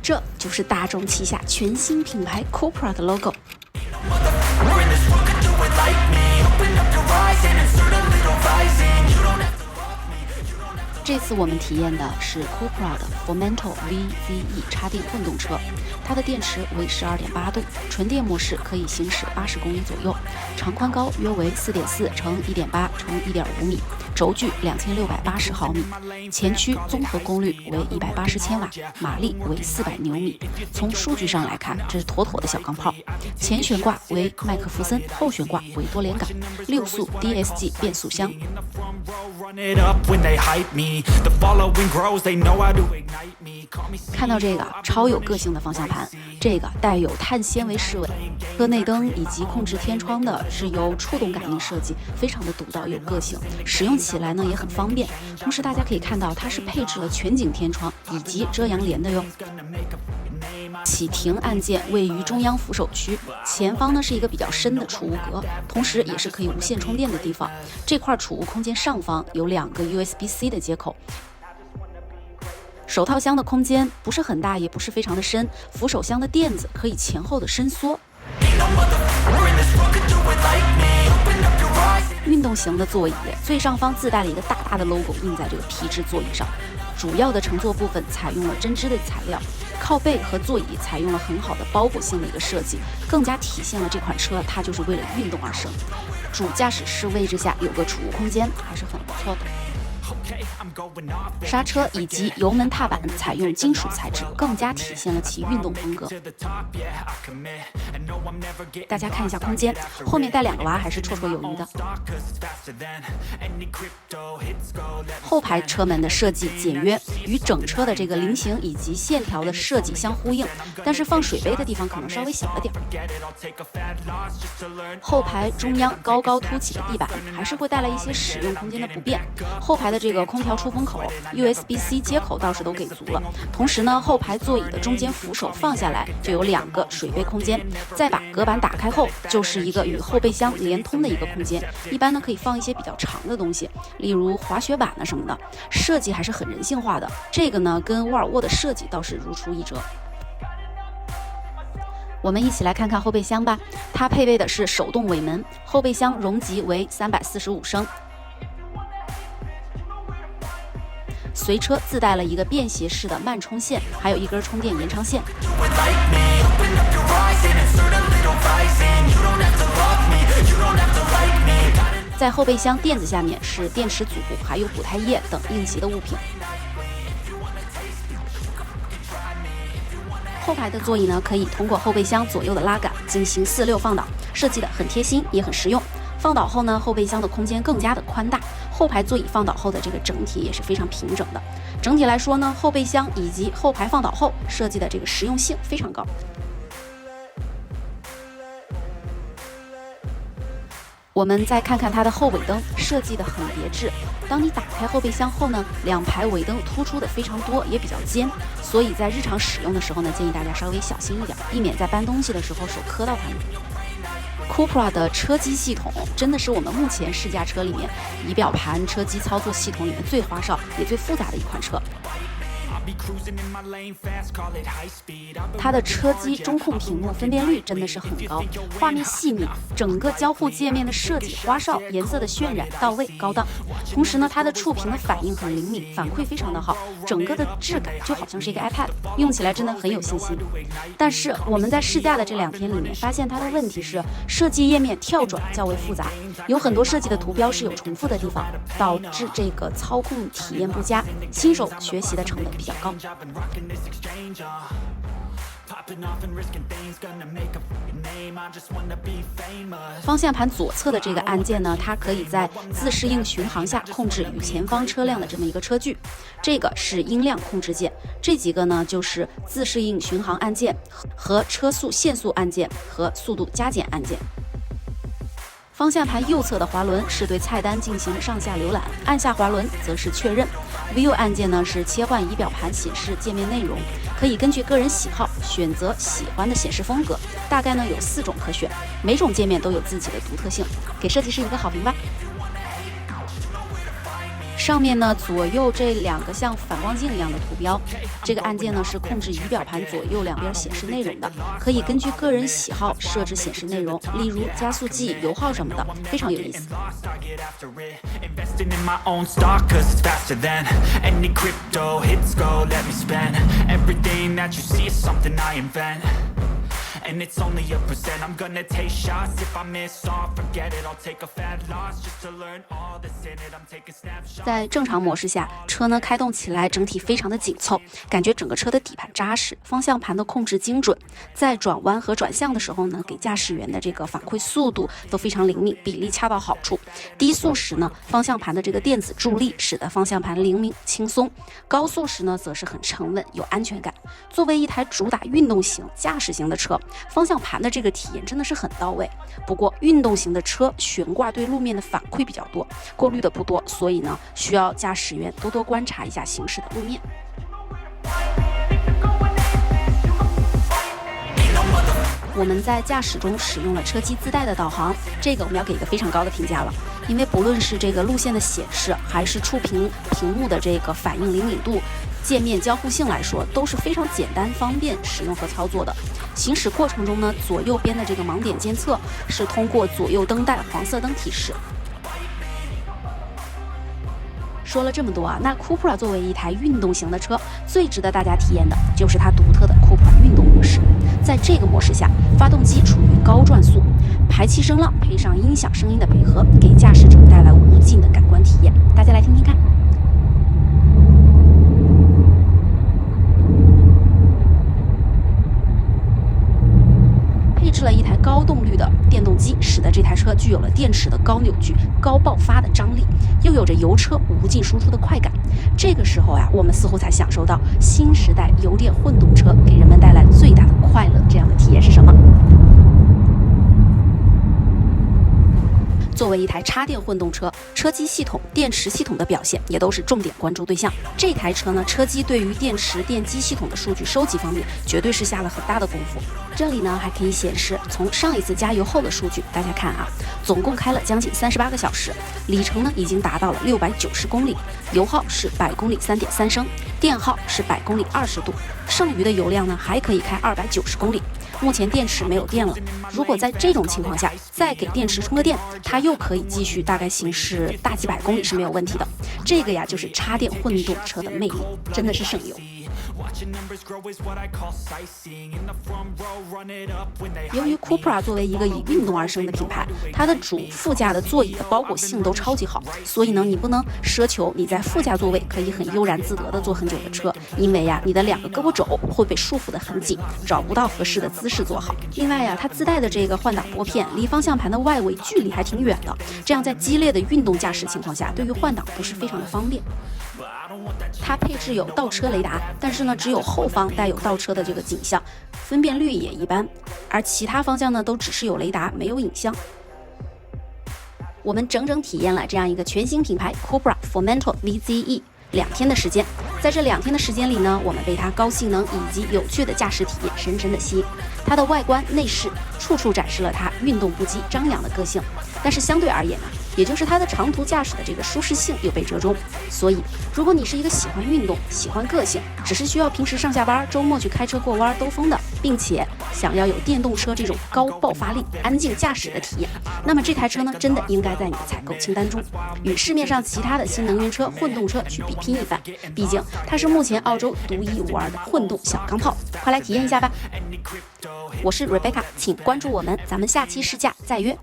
这就是大众旗下全新品牌 Cupra 的 logo。这次我们体验的是 Cupra 的 Formentor VZE 插电混动车，它的电池为12.8度，纯电模式可以行驶80公里左右，长宽高约为4.4乘1.8乘1.5米，轴距2680毫米，前驱综合功率为180千瓦，马力为400牛米。从数据上来看，这是妥妥的小钢炮。前悬挂为麦克弗森，后悬挂为多连杆，6速 DSG 变速箱。看到这个超有个性的方向盘，这个带有碳纤维饰尾，车内灯以及控制天窗的是由触动感应设计，非常的独到有个性，使用起来呢也很方便。同时大家可以看到它是配置了全景天窗以及遮阳帘的哟。启停按键位于中央扶手区，前方呢是一个比较深的储物格，同时也是可以无线充电的地方。这块储物空间上方有2个 USB-C 的接口。手套箱的空间不是很大，也不是非常的深，扶手箱的垫子可以前后的伸缩。运动型的座椅最上方自带了一个大大的 logo 印在这个皮质座椅上，主要的乘坐部分采用了针织的材料，靠背和座椅采用了很好的包裹性的一个设计，更加体现了这款车它就是为了运动而生。主驾驶室位置下有个储物空间，还是很不错的。刹车以及油门踏板采用金属材质，更加体现了其运动风格。大家看一下空间，后面带2个娃还是绰绰有余的。后排车门的设计简约，与整车的这个菱形以及线条的设计相呼应，但是放水杯的地方可能稍微小了点。后排中央高高凸起的地板还是会带来一些使用空间的不便。后排的这个空调出风口 USB-C 接口倒是都给足了，同时呢，后排座椅的中间扶手放下来就有2个水杯空间，再把隔板打开后就是一个与后备箱连通的一个空间，一般呢可以放一些比较长的东西，例如滑雪板什么的，设计还是很人性化的。这个呢跟沃尔沃的设计倒是如出一辙。我们一起来看看后备箱吧，它配备的是手动尾门，后备箱容积为345升。随车自带了一个便携式的慢充线，还有一根充电延长线。在后备箱垫子下面是电池组，还有补胎液等应急的物品。后排的座椅呢，可以通过后备箱左右的拉杆进行4/6放倒，设计的很贴心，也很实用。放倒后呢，后备箱的空间更加的宽大，后排座椅放倒后的这个整体也是非常平整的。整体来说呢，后备箱以及后排放倒后设计的这个实用性非常高。我们再看看它的后尾灯，设计的很别致。当你打开后备箱后呢，2排尾灯突出的非常多，也比较尖，所以在日常使用的时候呢，建议大家稍微小心一点，避免在搬东西的时候手磕到它们。Cupra 的车机系统真的是我们目前试驾车里面仪表盘、车机操作系统里面最花哨也最复杂的一款车。它的车机中控屏幕分辨率真的是很高，画面细腻，整个交互界面的设计花哨，颜色的渲染到位高档。同时呢，它的触屏的反应很灵敏，反馈非常的好，整个的质感就好像是一个 iPad， 用起来真的很有信心。但是我们在试驾的这2天里面发现它的问题是设计页面跳转较为复杂，有很多设计的图标是有重复的地方，导致这个操控体验不佳，新手学习的成本比较高。方向盘左侧的这个按键呢，它可以在自适应巡航下控制与前方车辆的这么一个车距，这个是音量控制键，这几个呢就是自适应巡航按键和车速限速按键和速度加减按键。方向盘右侧的滑轮是对菜单进行上下浏览，按下滑轮则是确认。View 按键呢是切换仪表盘显示界面内容，可以根据个人喜好选择喜欢的显示风格，大概呢有4种可选，每种界面都有自己的独特性，给设计师一个好评吧。上面呢左右这两个像反光镜一样的图标，这个按键呢是控制仪表盘左右两边显示内容的，可以根据个人喜好设置显示内容，例如加速器、油耗什么的，非常有意思。And it's only a percent. I'm gonna take shots. If I miss all, forget it. I'll take a fat loss just to learn all that's in it. I'm taking snapshots. 在正常模式下，车呢开动起来整体非常的紧凑，感觉整个车的底盘扎实，方向盘的控制精准，在转弯和转向的时候呢，给驾驶员的这个反馈速度都非常灵敏，比例恰到好处。低速时呢，方向盘的这个电子助力使得方向盘灵敏轻松；高速时呢，则是很沉稳有安全感。作为一台主打运动型、驾驶型的车，方向盘的这个体验真的是很到位。不过运动型的车悬挂对路面的反馈比较多，过滤的不多，所以呢需要驾驶员多多观察一下行驶的路面。我们在驾驶中使用了车机自带的导航，这个我们要给一个非常高的评价了，因为不论是这个路线的显示，还是触屏屏幕的这个反应灵敏度，界面交互性来说都是非常简单方便使用和操作的。行驶过程中呢，左右边的这个盲点监测是通过左右灯带黄色灯提示。说了这么多啊，那 Cupra 作为一台运动型的车，最值得大家体验的就是它独特的 Cupra 运动模式。在这个模式下，发动机处于高转速，排气声浪配上音响声音的配合，给驾驶者带来无尽的感官体验。大家来听听看。配置了一台高动力的电动机，使得这台车具有了电池的高扭矩、高爆发的张力，又有着油车无尽输出的快感。这个时候呀，我们似乎才享受到新时代油电混动车给人们带来最大的快乐。这样的体验是什么？作为一台插电混动车，车机系统、电池系统的表现也都是重点关注对象。这台车呢，车机对于电池、电机系统的数据收集方面，绝对是下了很大的功夫。这里呢，还可以显示从上一次加油后的数据，大家看啊，总共开了将近38个小时，里程呢已经达到了690公里，油耗是100公里3.3升，电耗是100公里20度，剩余的油量呢还可以开290公里。目前电池没有电了，如果在这种情况下再给电池充个电，它又可以继续大概行驶大几百公里是没有问题的。这个呀就是插电混动车的魅力，真的是省油。由于 Cupra 作为一个以运动而生的品牌，它的主副驾的座椅的包裹性都超级好，所以呢，你不能奢求你在副驾座位可以很悠然自得的坐很久的车，因为呀，你的2个胳膊肘会被束缚得很紧，找不到合适的姿势坐好。另外呀，它自带的这个换挡拨片离方向盘的外围距离还挺远的，这样在激烈的运动驾驶情况下，对于换挡不是非常的方便。它配置有倒车雷达，但是呢，只有后方带有倒车的这个景象，分辨率也一般，而其他方向呢，都只是有雷达，没有影像。我们整整体验了这样一个全新品牌 Cupra Formentor VZE 2天的时间。在这2天的时间里呢，我们被它高性能以及有趣的驾驶体验深深的吸引。它的外观内饰处处展示了它运动不羁张扬的个性，但是相对而言呢，也就是它的长途驾驶的这个舒适性又被折中。所以如果你是一个喜欢运动、喜欢个性，只是需要平时上下班、周末去开车过弯兜风的，并且想要有电动车这种高爆发力、安静驾驶的体验，那么这台车呢，真的应该在你的采购清单中，与市面上其他的新能源车、混动车去比拼一番。毕竟它是目前澳洲独一无二的混动小钢炮，快来体验一下吧！我是 Rebecca， 请关注我们，咱们下期试驾再约。